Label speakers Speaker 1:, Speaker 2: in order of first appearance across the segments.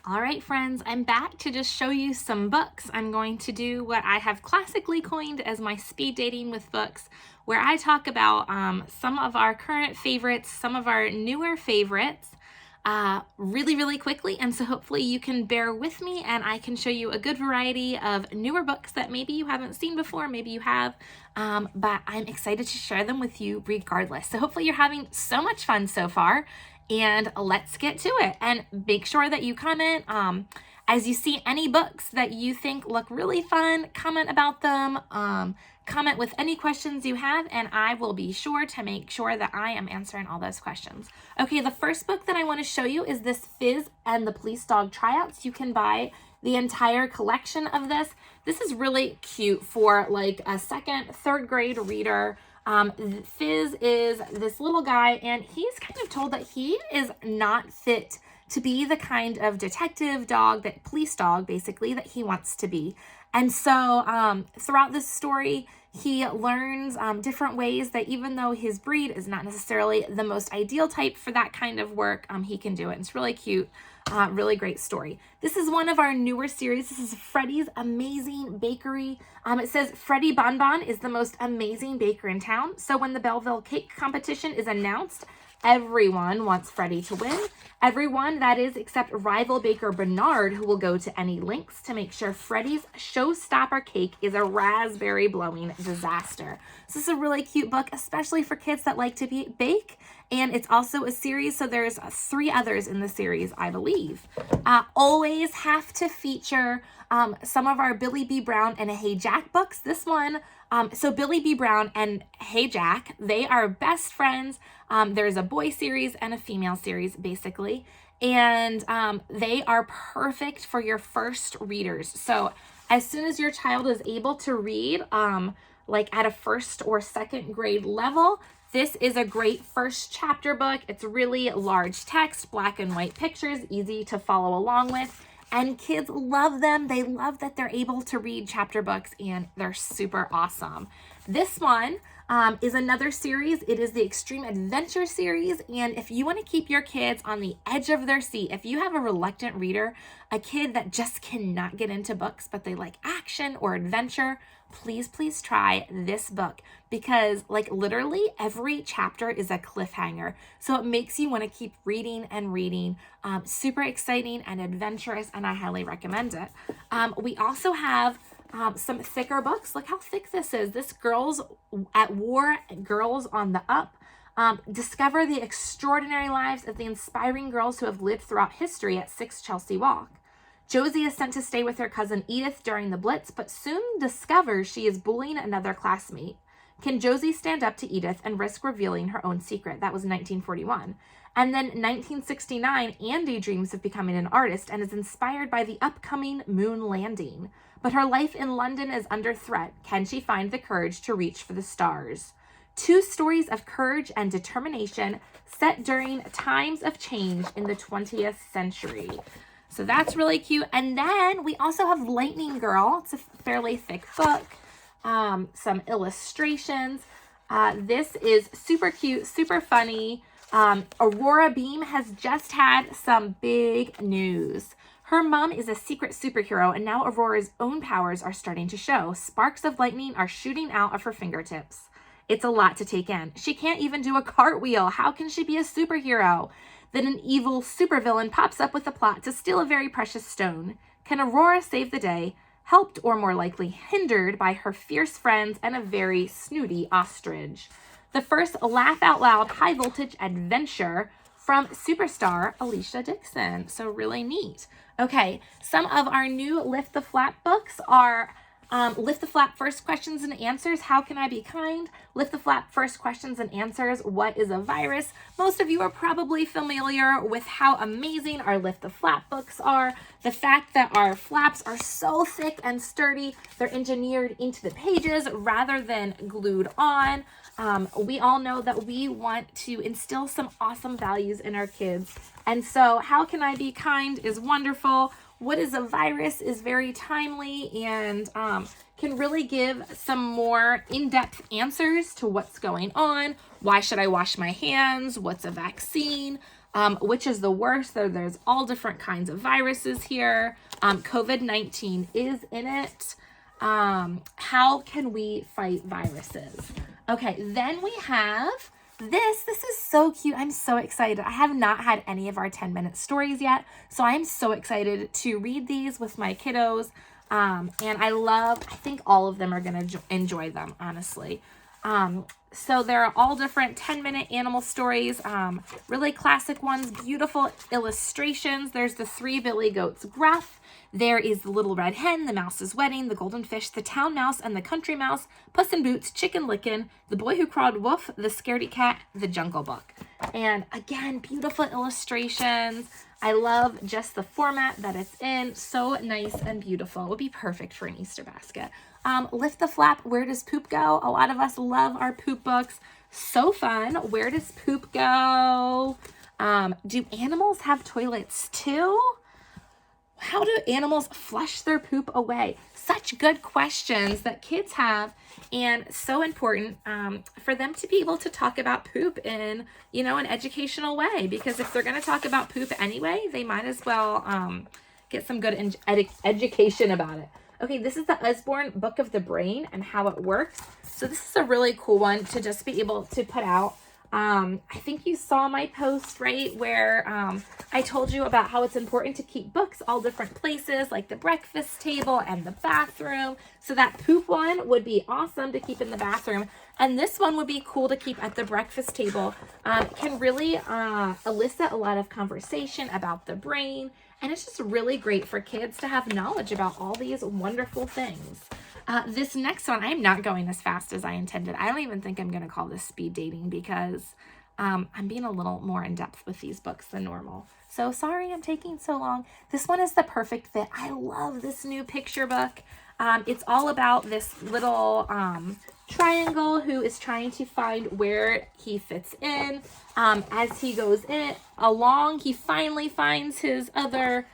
Speaker 1: All right, friends, I'm back to just show you some books. I'm going to do what I have classically coined as my speed dating with books, where I talk about some of our current favorites, some of our newer favorites, really, really quickly. And so hopefully you can bear with me and I can show you a good variety of newer books that maybe you haven't seen before, maybe you have, but I'm excited to share them with you regardless. So hopefully you're having so much fun so far. And let's get to it. And make sure that you comment as you see any books that you think look really fun. Comment about them. Comment with any questions you have, and I will be sure to make sure that I am answering all those questions. Okay, the first book that I want to show you is this Fizz and the Police Dog Tryouts. You can buy the entire collection of this. This is really cute for like a second, third grade reader. Fizz is this little guy, and he's kind of told that he is not fit to be the kind of detective dog, that police dog, basically, that he wants to be. And so throughout this story, he learns different ways that even though his breed is not necessarily the most ideal type for that kind of work, he can do it. It's really cute. Really great story. This is one of our newer series. This is Freddy's Amazing Bakery. It says Freddy Bonbon is the most amazing baker in town. So when the Belleville Cake Competition is announced, everyone wants Freddy to win. Everyone, that is, except rival baker Bernard, who will go to any lengths to make sure Freddy's showstopper cake is a raspberry blowing disaster. So this is a really cute book, especially for kids that like to bake. And it's also a series, so there's 3 others in the series, I believe. Always have to feature some of our Billy B. Brown and Hey Jack books. This one, so Billy B. Brown and Hey Jack, they are best friends. There's a boy series and a female series, basically. And they are perfect for your first readers. So as soon as your child is able to read, like at a first or second grade level, this is a great first chapter book. It's really large text, black and white pictures, easy to follow along with. And kids love them. They love that they're able to read chapter books, and they're super awesome. This one is another series. It is the Extreme Adventure series. And if you want to keep your kids on the edge of their seat, if you have a reluctant reader, a kid that just cannot get into books, but they like action or adventure, please try this book, because like literally every chapter is a cliffhanger. So it makes you want to keep reading and reading. Super exciting and adventurous, and I highly recommend it. We also have some thicker books. Look how thick this is. This Girls at War, Girls on the Up. Discover the extraordinary lives of the inspiring girls who have lived throughout history at 6 Chelsea Walk. Josie is sent to stay with her cousin Edith during the Blitz, but soon discovers she is bullying another classmate. Can Josie stand up to Edith and risk revealing her own secret? That was 1941. And then 1969, Andy dreams of becoming an artist and is inspired by the upcoming moon landing. But her life in London is under threat. Can she find the courage to reach for the stars? 2 stories of courage and determination set during times of change in the 20th century. So that's really cute. And then we also have Lightning Girl. It's a fairly thick book. Some illustrations. This is super cute, super funny. Aurora Beam has just had some big news. Her mom is a secret superhero, and now Aurora's own powers are starting to show. Sparks of lightning are shooting out of her fingertips. It's a lot to take in. She can't even do a cartwheel. How can she be a superhero? Then an evil supervillain pops up with a plot to steal a very precious stone. Can Aurora save the day, helped or more likely hindered by her fierce friends and a very snooty ostrich? The first laugh out loud high voltage adventure from superstar Alicia Dixon. So really neat. Okay, some of our new Lift the Flap books are Lift the Flap First Questions and Answers, How Can I Be Kind? Lift the Flap First Questions and Answers, What is a Virus? Most of you are probably familiar with how amazing our Lift the Flap books are. The fact that our flaps are so thick and sturdy, they're engineered into the pages rather than glued on. We all know that we want to instill some awesome values in our kids. And so How Can I Be Kind is wonderful. What is a Virus is very timely and can really give some more in-depth answers to what's going on. Why should I wash my hands? What's a vaccine? which is the worst. There's all different kinds of viruses here. COVID-19 is in it. How can we fight viruses? Okay, then we have this. This is so cute. I'm so excited. I have not had any of our 10-minute stories yet, so I'm so excited to read these with my kiddos. And I think all of them are going to enjoy them, honestly. So there are all different 10-minute animal stories, really classic ones, beautiful illustrations. There's the 3 Billy Goats Gruff. There is the Little Red Hen, the Mouse's Wedding, the Golden Fish, the Town Mouse and the Country Mouse, Puss in Boots, Chicken Licken, the Boy Who Crawled Wolf, the Scaredy Cat, the Jungle Book. And again, beautiful illustrations. I love just the format that it's in. So nice and beautiful. It would be perfect for an Easter basket. Lift the Flap, Where Does Poop Go? A lot of us love our poop books. So fun. Where does poop go? Do animals have toilets too? How do animals flush their poop away? Such good questions that kids have, and so important for them to be able to talk about poop in, an educational way, because if they're going to talk about poop anyway, they might as well get some good education about it. Okay, this is the Usborne Book of the Brain and how it works. So this is a really cool one to just be able to put out. I think you saw my post, right, where I told you about how it's important to keep books all different places, like the breakfast table and the bathroom. So that poop one would be awesome to keep in the bathroom. And this one would be cool to keep at the breakfast table. It can really elicit a lot of conversation about the brain. And it's just really great for kids to have knowledge about all these wonderful things. This next one, I'm not going as fast as I intended. I don't even think I'm going to call this speed dating because I'm being a little more in depth with these books than normal. So sorry I'm taking so long. This one is The Perfect Fit. I love this new picture book. It's all about this little triangle who is trying to find where he fits in. As he goes along, he finally finds his other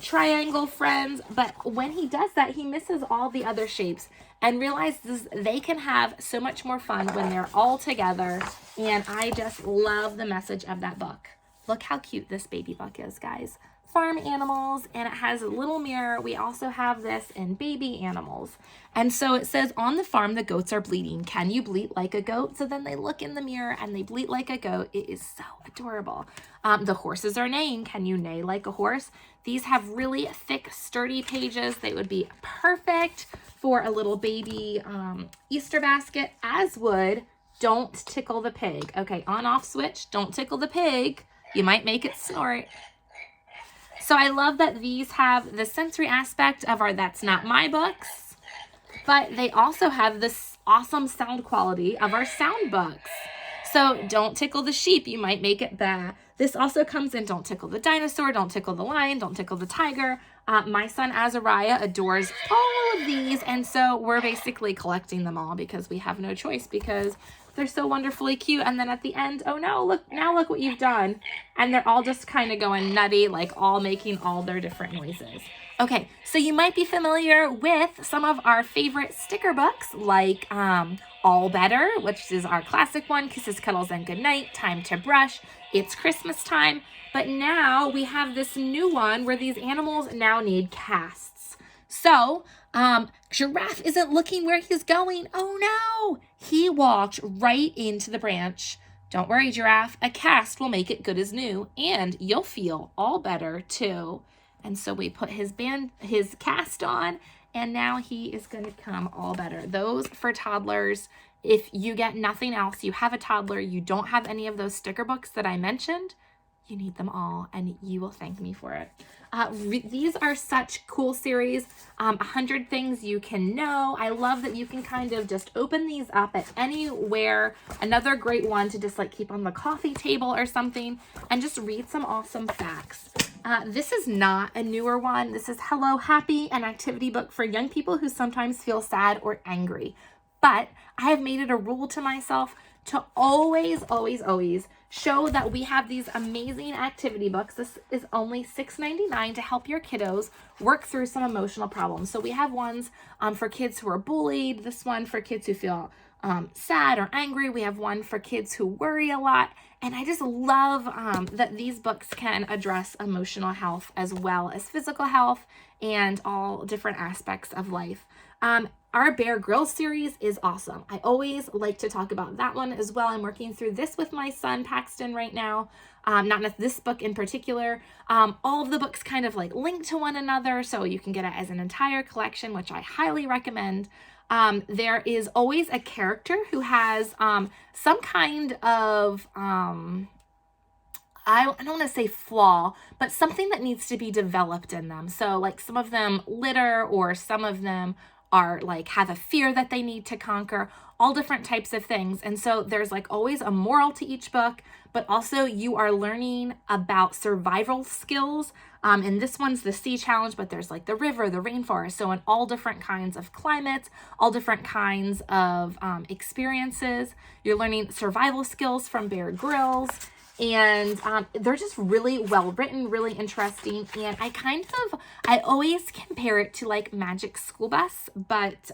Speaker 1: triangle friends, but when he does that, he misses all the other shapes and realizes they can have so much more fun when they're all together. And I just love the message of that book. Look how cute this baby book is, guys. Farm animals, and it has a little mirror. We also have this in baby animals. And so it says, on the farm, the goats are bleating. Can you bleat like a goat? So then they look in the mirror and they bleat like a goat. It is so adorable. The horses are neighing. Can you neigh like a horse? These have really thick, sturdy pages. They would be perfect for a little baby Easter basket, as would Don't Tickle the Pig. Okay, on-off switch. Don't tickle the pig. You might make it snort. So I love that these have the sensory aspect of our That's Not My books, but they also have this awesome sound quality of our sound books. So Don't Tickle the Sheep, you might make it baa. This also comes in Don't Tickle the Dinosaur, Don't Tickle the Lion, Don't Tickle the Tiger. My son Azariah adores all of these, and so we're basically collecting them all because we have no choice, because they're so wonderfully cute. And then at the end, oh no, look what you've done. And they're all just kind of going nutty, like all making all their different noises. Okay, so you might be familiar with some of our favorite sticker books, like All Better, which is our classic one, Kisses, Cuddles, and Goodnight, Time to Brush, It's Christmas Time. But now we have this new one where these animals now need casts. So, Giraffe isn't looking where he's going. Oh no, he walked right into the branch. Don't worry, Giraffe, a cast will make it good as new, and you'll feel all better too. And so we put his cast on, and now he is going to come all better. Those for toddlers. If you get nothing else, you have a toddler, you don't have any of those sticker books that I mentioned, you need them all, and you will thank me for it. These are such cool series. 100 Things You Can Know. I love that you can kind of just open these up at anywhere. Another great one to just like keep on the coffee table or something and just read some awesome facts. This is not a newer one. This is Hello Happy, an activity book for young people who sometimes feel sad or angry. But I have made it a rule to myself to always, always, always show that we have these amazing activity books. This is only $6.99 to help your kiddos work through some emotional problems. So we have ones for kids who are bullied, this one for kids who feel sad or angry. We have one for kids who worry a lot. And I just love that these books can address emotional health as well as physical health and all different aspects of life. Our Bear Grylls series is awesome. I always like to talk about that one as well. I'm working through this with my son Paxton right now. Not this book in particular. All of the books kind of like link to one another, so you can get it as an entire collection, which I highly recommend. There is always a character who has some kind of I don't want to say flaw, but something that needs to be developed in them. So like some of them litter, or some of them are like have a fear that they need to conquer, all different types of things. And so there's like always a moral to each book, but also you are learning about survival skills. And this one's the sea challenge, but there's like the river, the rainforest. So in all different kinds of climates, all different kinds of experiences, you're learning survival skills from Bear Grylls. And they're just really well written, really interesting. And I always compare it to like Magic School Bus, but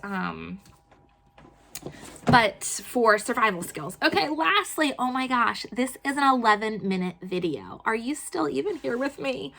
Speaker 1: for survival skills. Okay, lastly, oh my gosh, this is an 11-minute video. Are you still even here with me?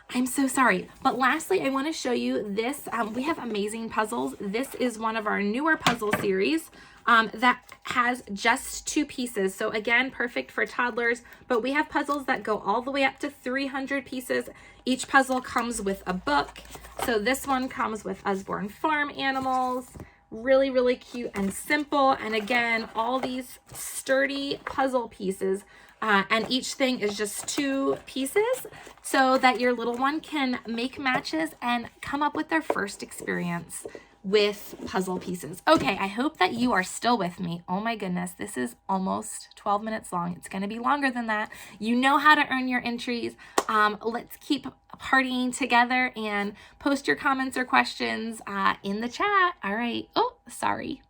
Speaker 1: I'm so sorry. But lastly, I want to show you this. We have amazing puzzles. This is one of our newer puzzle series that has just 2 pieces. So again, perfect for toddlers, but we have puzzles that go all the way up to 300 pieces. Each puzzle comes with a book. So this one comes with Usborne Farm Animals. Really, really cute and simple. And again, all these sturdy puzzle pieces, and each thing is just 2 pieces so that your little one can make matches and come up with their first experience with puzzle pieces. Okay, I hope that you are still with me. Oh my goodness, this is almost 12 minutes long. It's gonna be longer than that. You know how to earn your entries. Let's keep partying together and post your comments or questions in the chat. All right. Oh, sorry.